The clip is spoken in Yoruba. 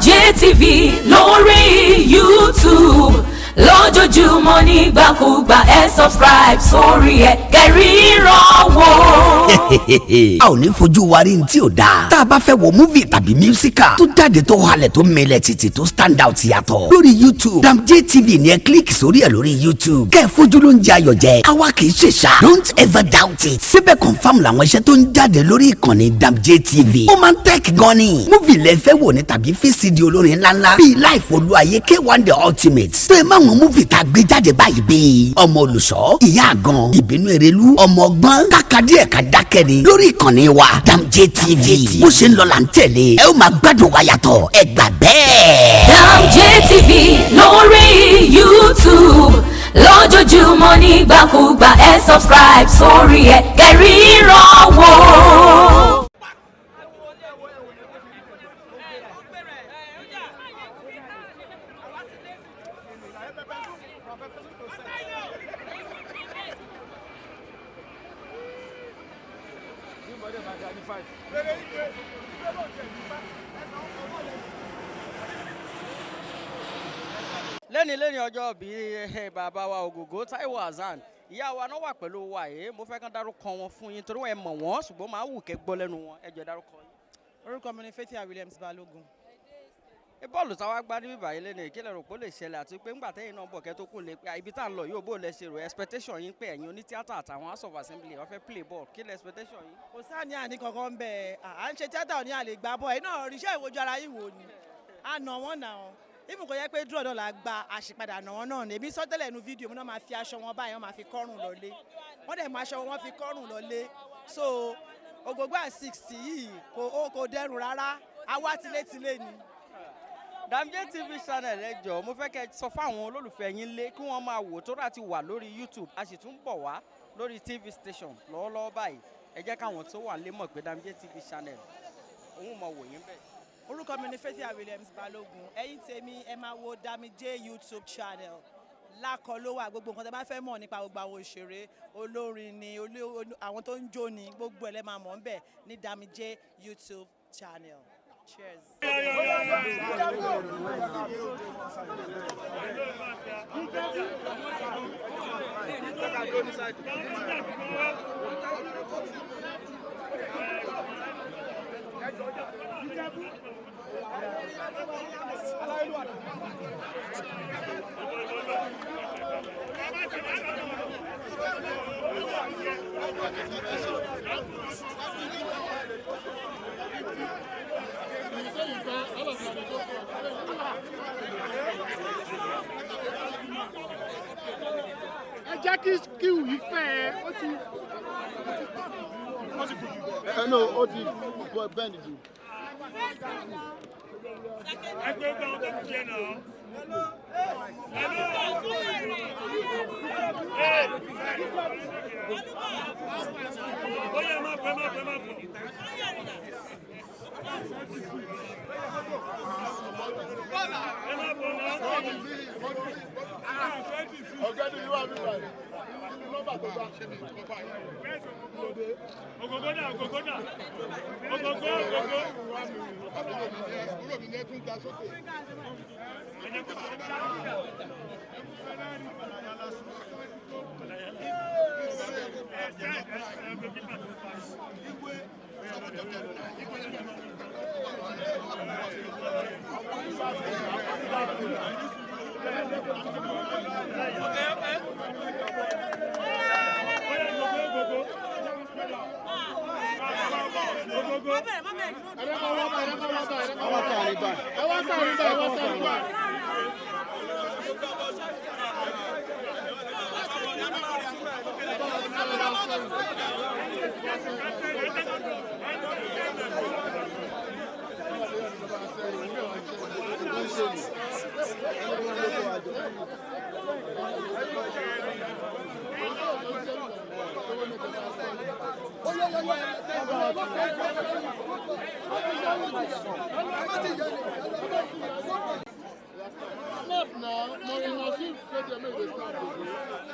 DAMJAY TV lórí YouTube lójoojúmọ́ nígbàkúgbà subscribe sórí kẹ́ríran wò. a ò ní fojú wa rí ní tí ò dáa. tá a bá fẹ́ wo múvì tàbí mísíkà tó jáde tó halẹ̀ tó mẹlẹ̀ títì tó stand out yàtọ̀ lórí YouTube DAMJAY TV ni ẹ kílíkì sórí ẹ lórí YouTube kẹ́ ẹ fojú ló ń jẹ ayọ̀ jẹ àwa kì í ṣe ṣá. don't ever doubt it. síbẹ̀ confam làwọn iṣẹ́ tó ń jáde lórí ìkànnì DAMJAY TV. ó máa ń tẹ́kì gan ni. múvì lẹ fẹ́ wò ní tàbí fíìsìdì olórin ńláńlá bíi Life Olúayé K1 The Ultimate. tó ẹ má wọn múvì tá a gbé jáde báyìí bíi ọmọ olùṣọ́ ìyá àgàn ìbínú erelu ọmọ ọgbọ́n kákadí ẹ̀ka dákẹ́ ni lórí ìkànnì wa DAMJAY TV. bó ṣe ń lọ là ń tẹ̀lé ẹ ó máa gbádùn wa yàtọ̀ ẹ gbà bẹ́ẹ̀. DAMJAY TV lórí YouTube lójoojúmọ́ nígbàkúgbà subscribe sórí kẹ́ríran wò. lẹ́ni ọjọ́ bíi bàbá wa Ògògó Táíwò Hassan ìyá wa náà wà pẹ̀lú wa yìí mo fẹ́ kán dárúkọ wọn fún yín torí wọn ẹ mọ̀ wọ́n ṣùgbọ́n máa wù kẹ́ gbọ́ lẹ́nu wọn ẹ jọ̀ọ́ dárúkọ yín. orúkọ mi ni Faithia Balogun. bọ́ọ̀lù táwa gbá níbí báyìí lẹ́nu ìkílẹ̀ rò pé ó lè ṣẹlẹ̀ àti pé ńgbà tẹ́yìn náà bọ̀ kẹ́ tó kù lé pé ibi tá à ń lọ yóò bó lẹ ṣe rò expectation yín pé ẹ̀yin onítíátà àtàwọn house of assembly wọ́n fẹ́ play ball kí lẹ expectation yín. kò sáà ní àní kankan bẹ́ẹ̀ à ń ṣe tíátà ò ní àlè gbá bọ́ ẹ̀ náà ríṣẹ́ ìwojú ara yìí wò ni àná wọn nà wọn even kò yẹ pé dúró náà la gba àṣìpadà àná wọn náà ní ebi sọtẹ́lẹ̀ inú fídíò mi náà máa fi aṣọ wọn báyìí wọn máa fi kọ́rùn lọlé wọn dẹ̀ máa aṣọ wọn fi kọ́rùn lọlé so Ògògó at 60 yìí kò dẹrùn rárá àwa tilétilé ni. DAMJAY TV channel ẹ jọ̀ọ́ mo fẹ́ kẹ́ sọ fáwọn olólùfẹ́ yín lé kí wọ́n máa wò tó rà ti wà lórí YouTube a sì tún bọ̀ wá lórí TV station lọ́wọ́lọ́wọ́ báyìí ẹ jẹ́ káwọn tó wà lé mọ̀ pé DAMJAY TV channel òun mọ̀ wò yín bẹ́ẹ̀. orúkọ mi ni Faithia Balogun ẹ̀yin tèmi ẹ máa wo DAMJAY YouTube channel lákọ ló wà gbogbo nǹkan tẹ́ bá fẹ́ mọ̀ nípa gbogbo àwọn òṣèré olórin ni àwọn tó ń jó ni gbogbo ẹ̀ lẹ́ máa mọ̀ ń bẹ̀ ní DAMJAY YouTube channel. Cheers. jẹ́ kí skill yìí fẹ́ ẹ ó ti no ó ti bẹ́ẹ̀ni jù. ẹgbẹ́ ọgbà ọgbà kò jẹ́ náà. ó yẹ máa pẹ́ máa pẹ́ máa pọ̀. ọ̀gẹ́ni yóò wá bí báyìí nọ́mbà tó bá ṣe mi kọ́kọ́ àyè. Ògògó dà Ògògó dà Ògògó. Kúrò mi ní ẹkún ga sókè. Snap now, no, you must see, make the snap.